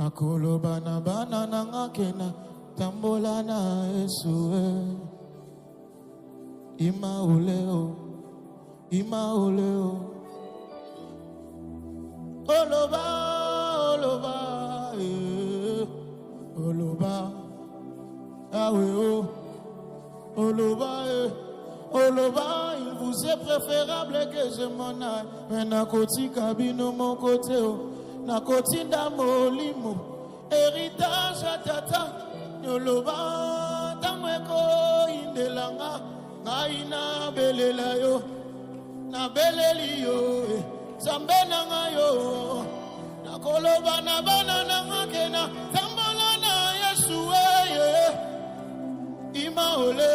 Nakoloba na bana na ngakena tambola na Yesu ima oleo oloba oloba awe oloba il vous est préférable que je m'en aille mais nakoti kabino mon côté nakoti ndamolimo héritage atata oloba tamweko indelanga ngaina belela yo na beleli yo zambe nanga yo nakoloba na bana nanga kena tambola na Yesu ima ole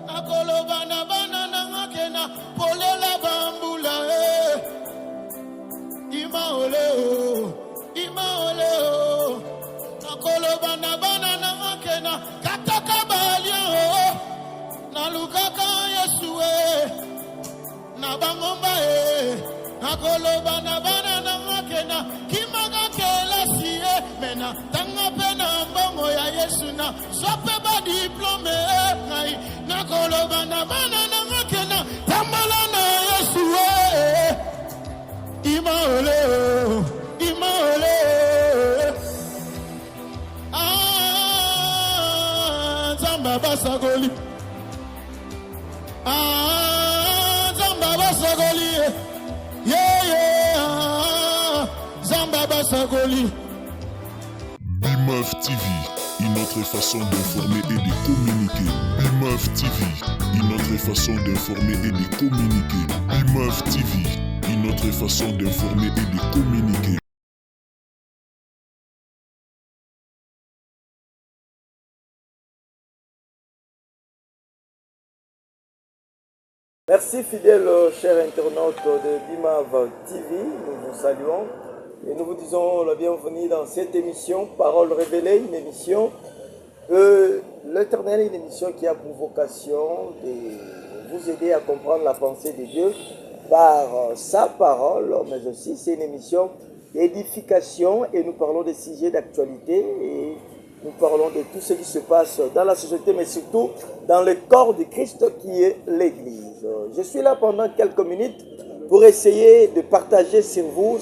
nakoloba na bana nanga kena polela bambula ima ole nakoloba na bana nanga kena kataka balio na lukaka Yesu na bangomba nakoloba na bana nanga kena kimaga kelasi mena tanga pena mbongo ya Yesu na sope ba diplome ngai nakoloba na bana nanga kena tambala na Yesu ima ole Zamba basagoli Zamba basagoli Zamba basagoli. BIMAF TV, une autre façon d'informer et de communiquer. BIMAF TV, une autre façon d'informer et de communiquer. BIMAF TV, une autre façon d'informer et de communiquer. Merci fidèles chers internautes de BIMAF TV, nous vous saluons et nous vous disons la bienvenue dans cette émission Parole révélée, une émission de l'Éternel, une émission qui a pour vocation de vous aider à comprendre la pensée de Dieu par sa parole, mais aussi c'est une émission d'édification et nous parlons des sujets d'actualité et nous parlons de tout ce qui se passe dans la société, mais surtout dans le corps de Christ qui est l'Église. Je suis là pendant quelques minutes pour essayer de partager sur vous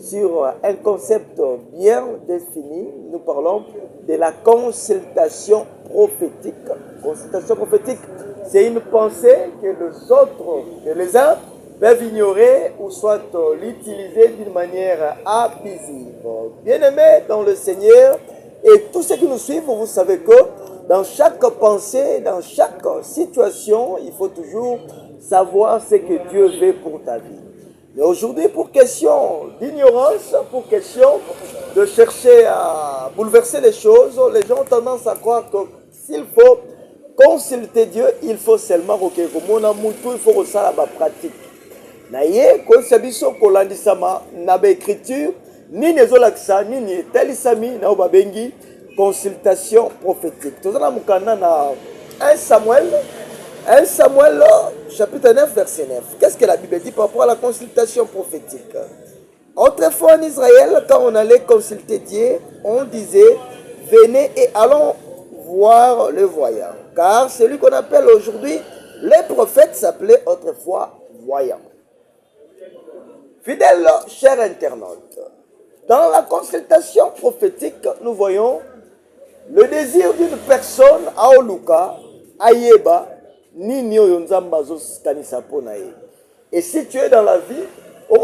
sur un concept bien défini. Nous parlons de la consultation prophétique. Consultation prophétique, c'est une pensée que les uns peuvent ignorer ou soit l'utiliser d'une manière abusive. Bien-aimés dans le Seigneur, et tous ceux qui nous suivent, vous savez que dans chaque pensée, dans chaque situation, il faut toujours savoir ce que Dieu veut pour ta vie. Mais aujourd'hui, pour question d'ignorance, pour question de chercher à bouleverser les choses, les gens ont tendance à croire que s'il faut consulter Dieu, il faut seulement il faut que ça la pratique. Naye, quand sabiso kolandisama na ba écriture, ni nezolaksa ni ni telisami na obabengi consultation prophétique. Tout ça mukana na 1 Samuel chapitre 9 verset 9. Qu'est-ce que la Bible dit par rapport à la consultation prophétique? Autrefois en Israël, quand on allait consulter Dieu, on disait venez et allons voir le voyant. Car celui qu'on appelle aujourd'hui les prophètes s'appelait autrefois voyant. Fidèles chers internautes, dans la consultation prophétique, nous voyons le désir d'une personne à Oluka, à Yeba, ni Nzambazo Kanisaponae. Et si tu es dans la vie, il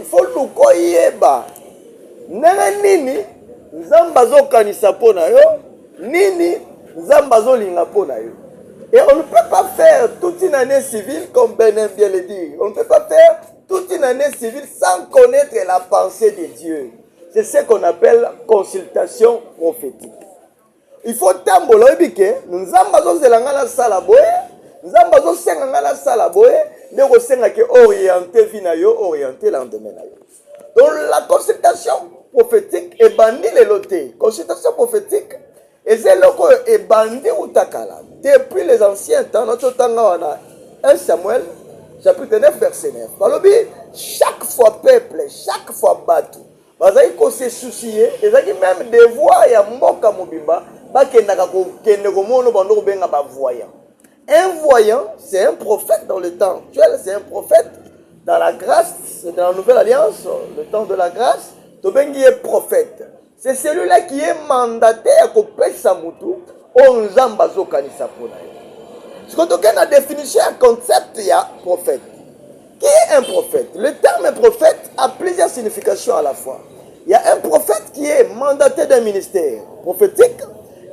faut Luko Yeba. Nini Nzambazo Kanisaponae, Nini Nzambazo Lingaponae. Et on ne peut pas faire toute une année civile, comme Benem vient le dire. On ne peut pas faire toute une année civile sans connaître la pensée de Dieu. C'est ce qu'on appelle consultation prophétique. Il faut tambola bike, nous ambazo zelangala salaboye, nous ambazo sengangala salaboye, ne rosenga ke orienter vinayo, orienter lendemain nayo. Donc la consultation prophétique est bandie les lotés. Consultation prophétique et c'est loko est bandie ou takala. Depuis les anciens temps, notre temps on a 1 Samuel, chapitre 9, verset 9. Balobi, chaque fois peuple, chaque fois bateau, bazali ko se soucier, ezaki même devoir ya mboka mobimba, bakendaka ko kende ko mono bando ko benga ba voyant. Un voyant, c'est un prophète dans le temps actuel, c'est un prophète dans la grâce, c'est dans la nouvelle alliance, le temps de la grâce, tobengi est prophète. C'est celui-là qui est mandaté à couper sa moutou, on zamba zo kanisa pona. Ce qu'on a la définition, un concept, il y a prophète. Qui est un prophète? Le terme prophète a plusieurs significations à la fois. Il y a un prophète qui est mandaté d'un ministère prophétique.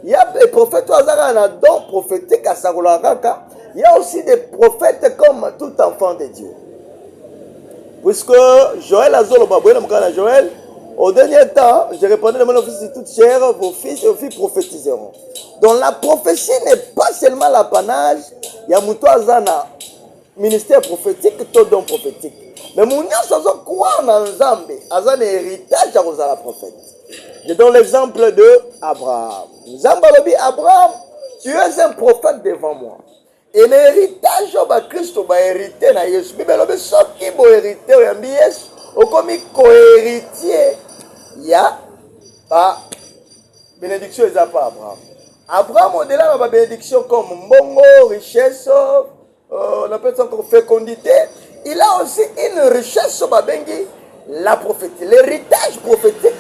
Il y a des prophètes au hasard, un don prophétique à Sarolaraka. Il y a aussi des prophètes comme tout enfant de Dieu. Puisque Joël a Joël, au dernier temps, je répondais à mon office de toute chair, vos fils et vos filles prophétiseront. Donc la prophétie n'est pas seulement l'apanage, il y a Moutouazana, ministère prophétique, tout don prophétique. Mais mon croire dans Zambé, Azan est héritage à la prophète. Je donne l'exemple de Abraham. Zambalobi, Abraham, tu es un prophète devant moi. Et l'héritage de Christ va hériter na Yesu. Bibelobi, ce qui va hériter, au comme co-héritier, il y a bénédiction, il n'y a pas Abraham. Abraham, au-delà de la bénédiction comme mbongo, richesse, on appelle ça encore fécondité, il a aussi une richesse sur Babengi, la prophétie. L'héritage prophétique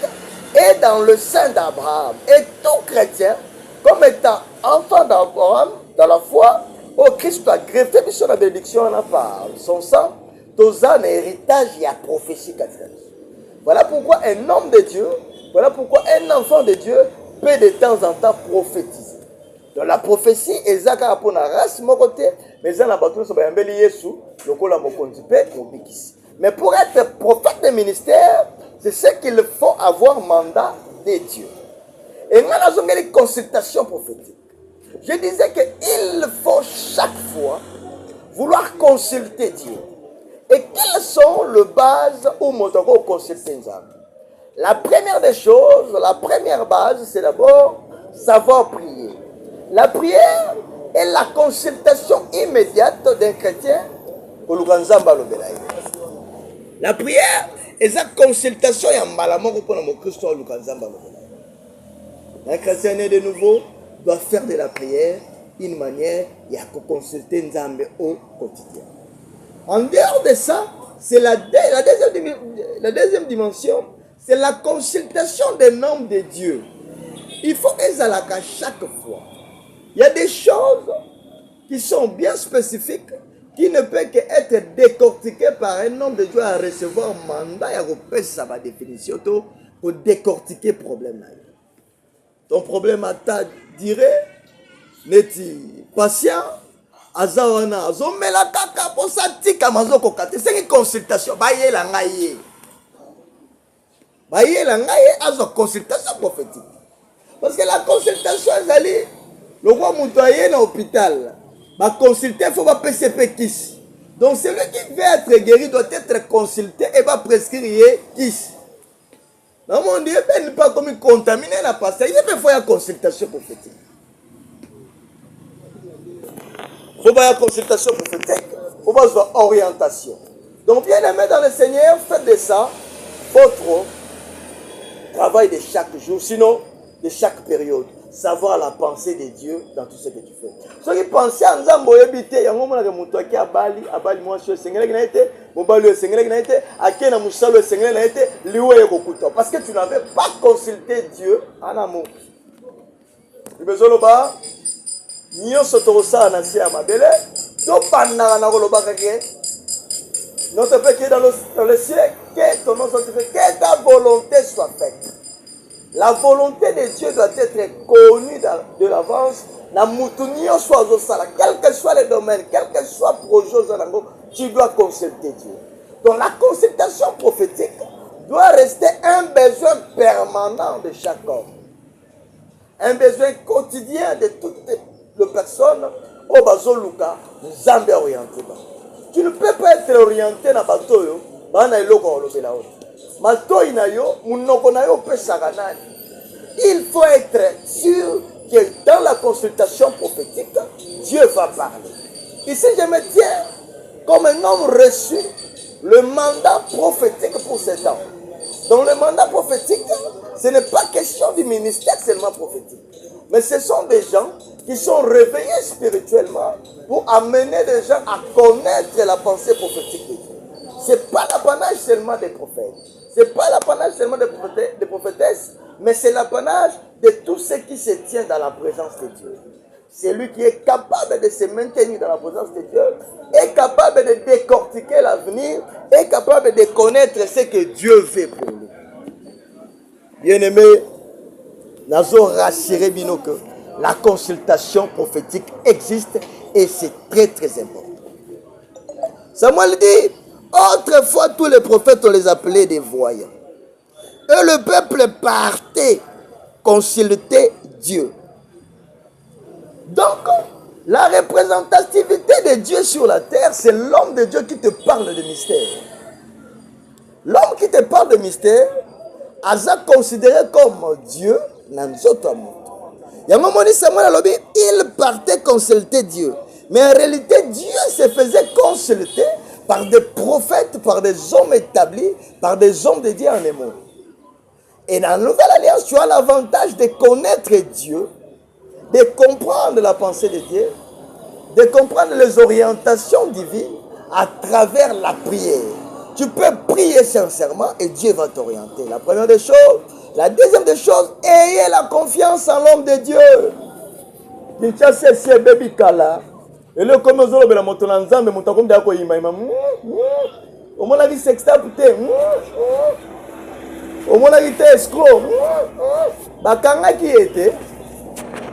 est dans le sein d'Abraham. Et tout chrétien, comme étant enfant d'Abraham, dans la foi, au Christ a greffé sur la bénédiction, on a par son sang, tous un héritage, il y a prophétie. Voilà pourquoi un homme de Dieu, voilà pourquoi un enfant de Dieu peut de temps en temps prophétiser. Dans la prophétie, ezaka apona race mon côté, mais ça n'a pas tout ça bayambeli Yesu, lokola mokonzi pe mobikisi. Mais pour être prophète de ministère, c'est ce qu'il faut avoir mandat de Dieu. Et maintenant, nous avons une consultation prophétique. Je disais qu'il faut chaque fois vouloir consulter Dieu. Et quelles sont les bases où nous devons consulter Dieu? La première des choses, la première base, c'est d'abord savoir prier. La prière est la consultation immédiate d'un chrétien. La prière est la consultation un chrétien né de nouveau doit faire de la prière une manière de consulter Nzambe au quotidien. En dehors de ça, c'est la deuxième dimension, c'est la consultation des noms de Dieu. Il faut qu'à chaque fois. Il y a des choses qui sont bien spécifiques, qui ne peuvent qu'être décortiquées par un homme de Dieu à recevoir un mandat et à repérer sa définition pour décortiquer le problème. Ton problème à ta dirait, n'est-il patient? Azawana, zomela kaka pour ça tika mazoko kate. C'est une consultation. Baye la ngaye. Baye la ngaye azo consultation prophétique. Parce que la consultation ezali le roi moutoyer dans l'hôpital. Va consulter, il faut pas PCP kiss. Donc celui qui veut être guéri doit être consulté et va prescrire kiss. Dans mon Dieu, il ne pas comme contaminer la pasteur. Il faut faire une consultation prophétique. Il faut faire une consultation prophétique. Il faut faire une orientation. Donc, bien aimé dans le Seigneur, faites de ça votre travail de chaque jour, sinon de chaque période. Savoir la pensée de Dieu dans tout ce que tu fais. Ceux qui pensent à Nzambo Yebite, il y a un moment où tu as Bali, moi je suis Seigneur Gnaïté, mon Bali est Seigneur Gnaïté, à qui n'a Moussalo Seigneur Gnaïté, Lioué Rokuto. Parce que tu n'avais pas consulté Dieu en amour. Tu veux le bas, Nyon Sotorosa Anassi Amabele, to Panara Naroloba Kage, notre Père qui est dans le ciel, que ton nom soit fait, que ta volonté soit faite. La volonté de Dieu doit être connue de l'avance. Quel que soit le domaine, quel que soit le projet, tu dois consulter Dieu. Donc la consultation prophétique doit rester un besoin permanent de chaque homme. Un besoin quotidien de toutes les personnes au bazo luka, Zambé orienté. Tu ne peux pas être orienté dans le bateau, il faut être sûr que dans la consultation prophétique, Dieu va parler. Ici, je me tiens comme un homme reçu le mandat prophétique pour cet temps. Dans le mandat prophétique, ce n'est pas question du ministère seulement prophétique. Mais ce sont des gens qui sont réveillés spirituellement pour amener les gens à connaître la pensée prophétique de Dieu. Ce n'est pas l'apanage seulement des prophètes. Ce n'est pas l'apanage seulement des prophétesses, mais c'est l'apanage de tout ce qui se tient dans la présence de Dieu. C'est lui qui est capable de se maintenir dans la présence de Dieu, est capable de décortiquer l'avenir, est capable de connaître ce que Dieu veut pour lui. Bien-aimé, nous avons rassuré Bino que la consultation prophétique existe et c'est très très important. Samuel dit, autrefois tous les prophètes on les appelait des voyants. Et le peuple partait consulter Dieu. Donc, la représentativité de Dieu sur la terre, c'est l'homme de Dieu qui te parle de mystère. L'homme qui te parle de mystère, Asa considéré comme Dieu, il y a un moment où Samuel a dit, il partait consulter Dieu. Mais en réalité, Dieu se faisait consulter par des prophètes, par des hommes établis, par des hommes de Dieu en émo. Et dans la Nouvelle Alliance, tu as l'avantage de connaître Dieu, de comprendre la pensée de Dieu, de comprendre les orientations divines à travers la prière. Tu peux prier sincèrement et Dieu va t'orienter. La première des choses. La deuxième des choses, ayez la confiance en l'homme de Dieu. Et le comme nous avons la moto l'ensemble, mais nous avons au moins la vie sextape, au moins la vie escroc. Bakanga qui était,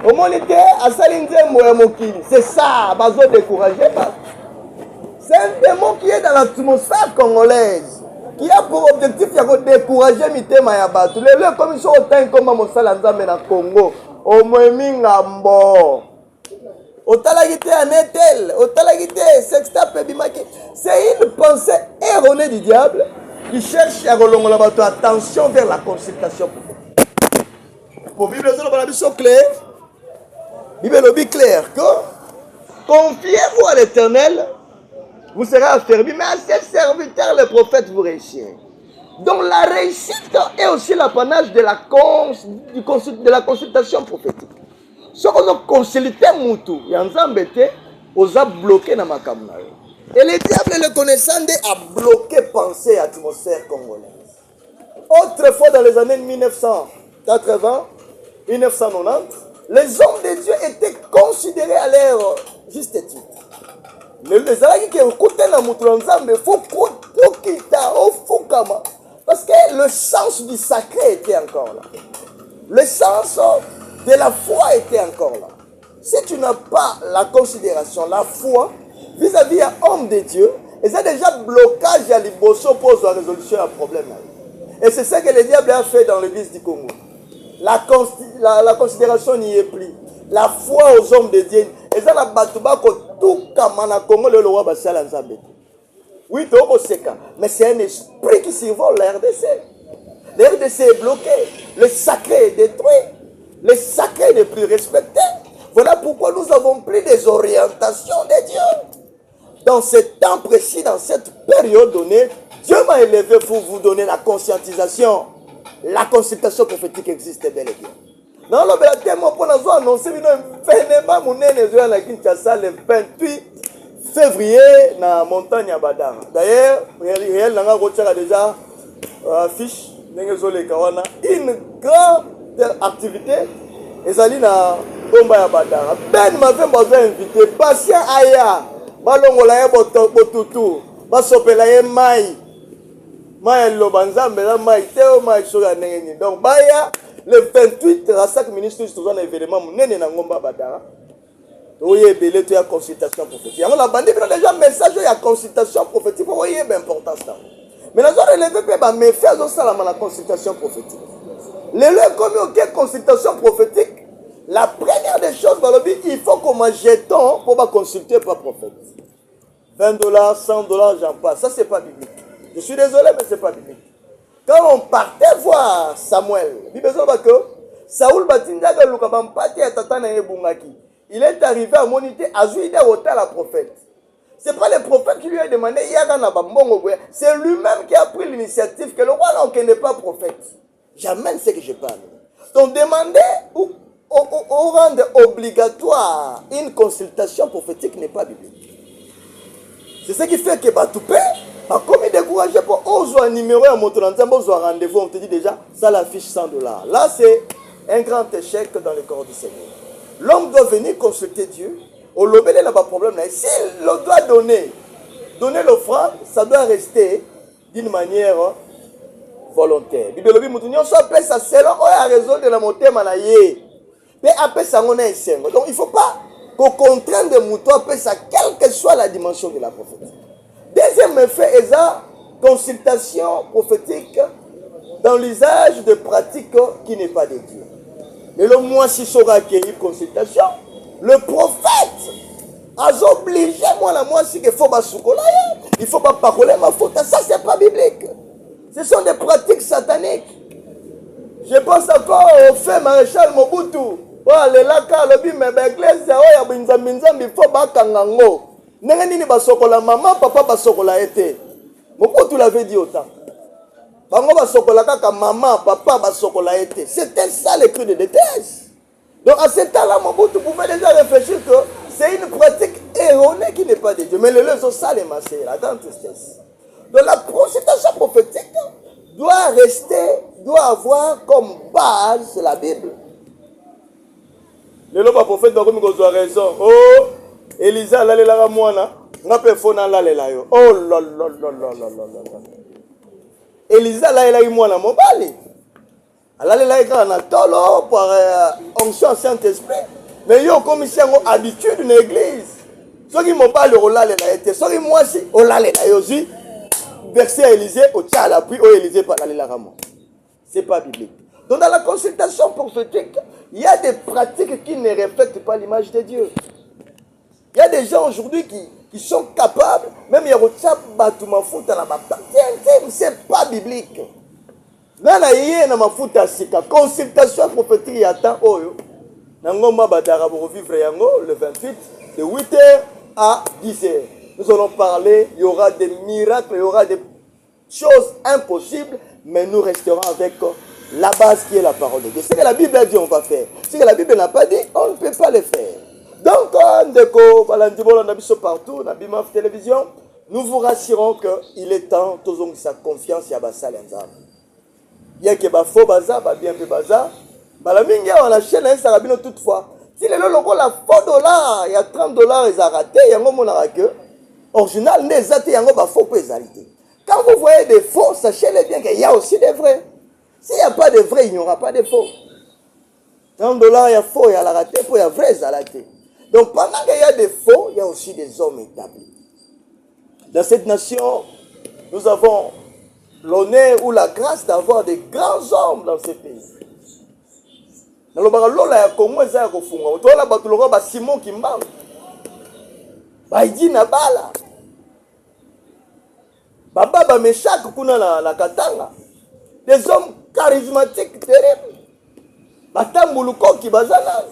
au moins était à Salinzembo et Mokili. C'est ça, bazo découragé. C'est un démon qui est dans l'atmosphère congolaise, qui a pour objectif de décourager Mitema Yabatou. Les lieux comme ils sont autant comme Monsala Nzambe na Congo, au Mouemingambo, au Talagité à Netel, au Talagité, Sextape Bimaki. C'est une pensée erronée du diable qui cherche à relongola bateau. Attention vers la consultation. Pour vivre les autres, la Bible claire, Bible claire que confiez-vous à l'Éternel. Vous serez affermis, mais à ses serviteurs, les prophètes, vous réussirez. Donc la réussite est aussi l'apanage de la consultation prophétique. Ce qu'on a consulté Moutou, il y a un embêté, on a bloqué dans ma caméra. Et le diable, le connaissant, a bloqué pensée à l'atmosphère congolaise. Autrefois, dans les années 1980, 1990, les hommes de Dieu étaient considérés à leur juste titre. Les alaki qui écoutent la moutolanzambe, il faut quitter, parce que le sens du sacré était encore là. Le sens de la foi était encore là. Si tu n'as pas la considération, la foi, vis-à-vis d'un homme de Dieu, et c'est déjà blocage à l'ibosso pour la résolution d'un problème. Et c'est ça que le diable a fait dans l'église du Congo. La considération n'y est plus. La foi aux hommes de Dieu. Et ça, la batouba, tout comme en Congo, le roi Bassal Nzambe. Oui, mais c'est un esprit qui survole la RDC. La RDC est bloquée. Le sacré est détruit. Le sacré n'est plus respecté. Voilà pourquoi nous avons pris des orientations de Dieu. Dans ce temps précis, dans cette période donnée, Dieu m'a élevé pour vous donner la conscientisation. La consultation prophétique existe bel et bien. Non, le témoin pour nous annoncer un événement le 28 février dans la montagne à Badara. D'ailleurs, Réel n'a pas déjà affiche une grande activité. Et ça dit dans Bomba à Badara. Ben m'a fait besoin d'inviter. Patient Aya, Balongola Botutu, Basopela Mai. Mai Lobanzambe, Mai Teo, Mai Soga Nengeni. Donc, Baya. Le 28, à chaque ministre, nous avons un événement, nous avons un Badara. Oui, il y a une consultation prophétique. Il y a déjà un message, il y a une consultation prophétique. Il y a une importance. Mais nous avons relevé mais faire la consultation prophétique. Les lieux comme une consultation prophétique, la première des choses, il faut qu'on m'a jeton pour consulter par prophète. $20, $100, j'en passe. Ça, c'est pas biblique. Je suis désolé, mais c'est pas biblique. Quand on partait voir Samuel, Saoul il est arrivé à moniter à Zouida au la prophète. Ce n'est pas le prophète qui lui a demandé, c'est lui-même qui a pris l'initiative que le roi non, qui n'est pas prophète. J'amène ce que je parle. Donc demander ou rendre obligatoire une consultation prophétique n'est pas biblique. C'est ce qui fait que Batoupé a commis découragé pour un numéro à mon rendez-vous. On te dit déjà, ça l'affiche $100. Là, c'est un grand échec dans le corps du Seigneur. L'homme doit venir consulter Dieu. Au lobby, il n'a pas de problème. S'il doit donner l'offrande, ça doit rester d'une manière volontaire. Bible lobby, moutounion, soit appelé ça selon la raison de la montée manaye. Mais après ça, on est un. Donc, il ne faut pas qu'on contraigne de moutons après ça, quelle que soit la dimension de la prophétie. Deuxième effet est la consultation prophétique dans l'usage de pratiques qui n'est pas de Dieu. Mais le mois si sera accueilli consultation, le prophète a obligé moi si qu'il faut pas soukola, il faut pas parler ma faute. Ça c'est pas biblique. Ce sont des pratiques sataniques. Je pense encore au fait maréchal Mobutu. Le laka le bim l'église ya binzambinzambi faut bakangango. Nenga nini basokola maman papa basokola été. Mobutu l'avait dit autant. Bango basokola kaka maman papa basokola été. C'était ça le cri de détresse. Donc à ce temps-là, Mobutu pouvait déjà réfléchir que c'est une pratique erronée qui n'est pas de Dieu. Mais les leçons ça les masser, la grande tristesse. Donc la consultation prophétique doit avoir comme base la Bible. Le prophète doit avoir raison. Oh, Elisa allait la moana, n'a pas fait n'allait la yo. Oh là là là là là là. Elisa allait la moana mon bali. Allait la quand on a tolo pour onction Saint-Esprit. Mais yo comme si on habitude d'une église. Ceux qui m'ont pas le rôle là la été. Ceux qui moi si on l'a la yo aussi. Verset à Élisée au tcha la pluie, au Élisée par la ramon. C'est pas biblique. Donc dans la consultation prophétique, il y a des pratiques qui ne reflètent pas l'image de Dieu. Il y a des gens aujourd'hui qui sont capables, même il y a c'est pas biblique. Nana yé na mafuta sika consultation prophétique y attend oyo. Nangoma badara pour vivre yango le 28 de 8h à 10h. Nous allons parler, il y aura des miracles, il y aura des choses impossibles, mais nous resterons avec la base qui est la parole de Dieu. Ce que la Bible a dit, on va faire. Ce que la Bible n'a pas dit, on ne peut pas le faire. Donc, partout, dans Bimaf Télévision, nous vous rassurons qu'il est temps, tous ont sa confiance, à Bassal il y a que Bafo Baza, bien peu Baza, Balaminga, on a chaîne, ça va toutefois. Si le logo la $4, il y a $30, ils ont raté, il y a un moment que original, les athées, il y a un faux pénalité. Quand vous voyez des faux, sachez-le bien qu'il y a aussi des vrais. S'il n'y a pas de vrais, il n'y aura pas de faux. $30, il y a faux, il y a la raté, il y a vrai, il y a raté. Donc pendant qu'il y a des faux, il y a aussi des hommes établis. Dans cette nation, nous avons l'honneur ou la grâce d'avoir des grands hommes dans ce pays. Dans le Baralola, il y a Congo, il y a Kofunga. Tu vois là, tu vois Simon Kimbangu. Baïdi Nabala. Baba Bameshak Kuna la Katanga. Des hommes charismatiques terribles. Batambuluko qui bazana.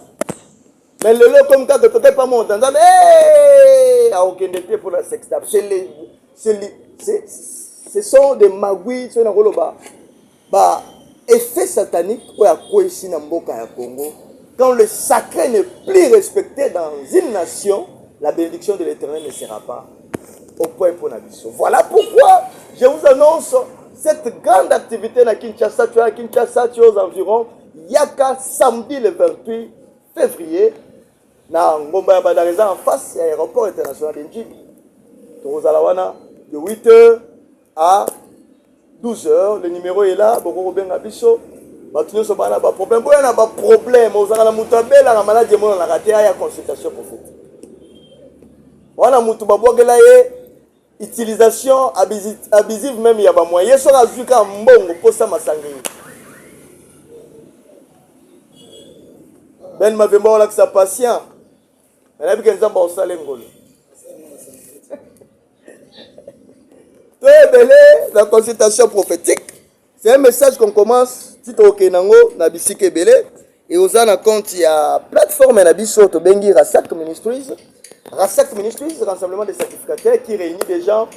Mais le lieu comme ça, tu ne peux pas monter. Mais aucun été pour la sextape. Ce sont des magouilles, ce sont des effets sataniques pour la cohésion dans le Congo. Quand le sacré n'est plus respecté dans une nation, la bénédiction de l'Éternel ne sera pas au point pour Nabiso. Voilà pourquoi je vous annonce cette grande activité à Kinshasa. Tu es à Kinshasa, tu es aux environs. Yaka samedi le 28 février. Na Ngomba Badareza en face, il y a l'aéroport international d'Indjibi. Torozalawana de 8h à 12h. Le numéro est là. Boko Benga Biso. Batunyo Sobana ba problème. Boya na ba problème. Ozala mutabela la maladie mo na raté ya consultation prophétique. Wana mutu babogela ye utilisation abusive même ya ba moyen so azuka mbongo posa masangi. Ben Mavemba wala kisa patient. Mais là, il y a un salengolo. Très belle, la consultation prophétique. C'est un message qu'on commence. Si tu es au Nabisike Bele. Et aux en compte, il y a plateforme Nabiso, Bengi Rasak Ministries. RASAC Ministries, Rassemblement des sacrificateurs, qui réunit des gens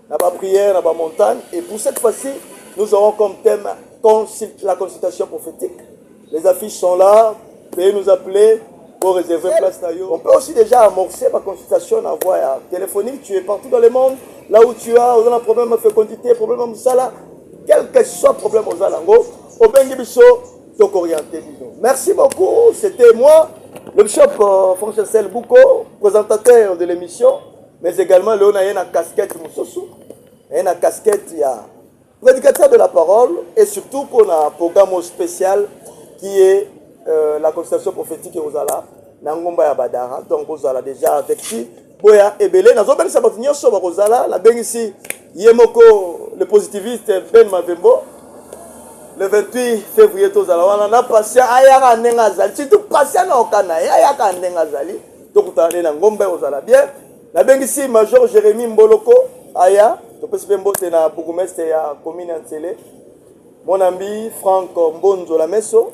dans la prière, dans la montagne. Et pour cette fois-ci, nous aurons comme thème la consultation prophétique. Les affiches sont là, veuillez nous appeler pour réserver place. On peut aussi déjà amorcer ma consultation en voie téléphonique. Tu es partout dans le monde, là où tu as un problème de fécondité, problème de salaire, quel que soit le problème aux alango, au Bengibiso, donc orienté. Merci beaucoup, c'était moi, le bishop Francesel Bouko, présentateur de l'émission, mais également Léon a une casquette Moussossou, une casquette, il y a prédicateur de la parole, et surtout pour un programme spécial qui est la consultation prophétique aux Ala, Nangomba ya Badara, donc aux Ala déjà avec qui, Boya et Belé, nous avons sabatinio sur Rosala, la ben ici, Yemoko, le positiviste Ben Mavembo, le 28 février, on a patient, Ayaka Nengazali, si tout patient au Kana, Ayaka Nengazali, donc on a Nangomba aux Ala bien, la ben ici, Major Jérémy Mboloko, Aya, tu peux se faire un bourgmestre et à commune Antélé, mon ami Franck Mbonzo la Messo,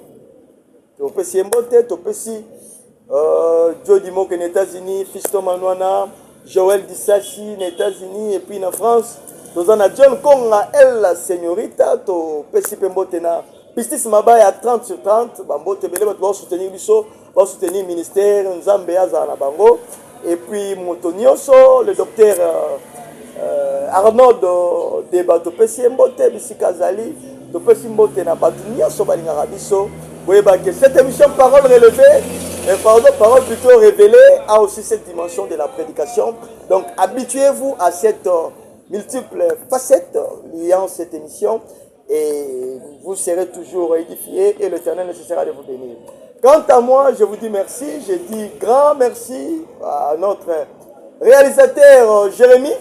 tu peux se mbote, tu peux se Joe Dimo aux États-Unis, Fiston Manouana, Joël Dissassi aux États-Unis et puis en France. Nous avons John Konga, elle la señorita, tu peux se mbote na Pistis Mabay à 30 sur 30, Bambote Belé, tu vas soutenir Bisso, tu vas soutenir le ministère, Nzambe Azana Bango, et puis Montonioso, le docteur Arnaud de Bato Pessi Mbote, Bissika Zali, tu peux se mbote na Batunioso Balingara Bisso. Oui, cette émission Parole relevée, parole plutôt révélée, a aussi cette dimension de la prédication. Donc, habituez-vous à cette multiple facette liant cette émission et vous serez toujours édifiés et l'Éternel nécessaire de vous bénir. Quant à moi, je vous dis merci. Je dis grand merci à notre réalisateur Jérémy.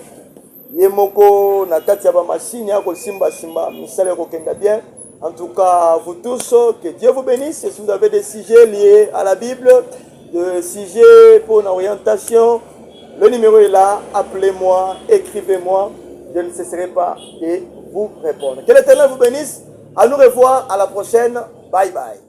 Yemoko Nakatia Bamachine, Yako Simba Simba, Misale Rokenda bien. En tout cas, vous tous, que Dieu vous bénisse. Et si vous avez des sujets liés à la Bible, des sujets pour une orientation, le numéro est là. Appelez-moi, écrivez-moi. Je ne cesserai pas de vous répondre. Que l'Éternel vous bénisse. À nous revoir à la prochaine. Bye bye.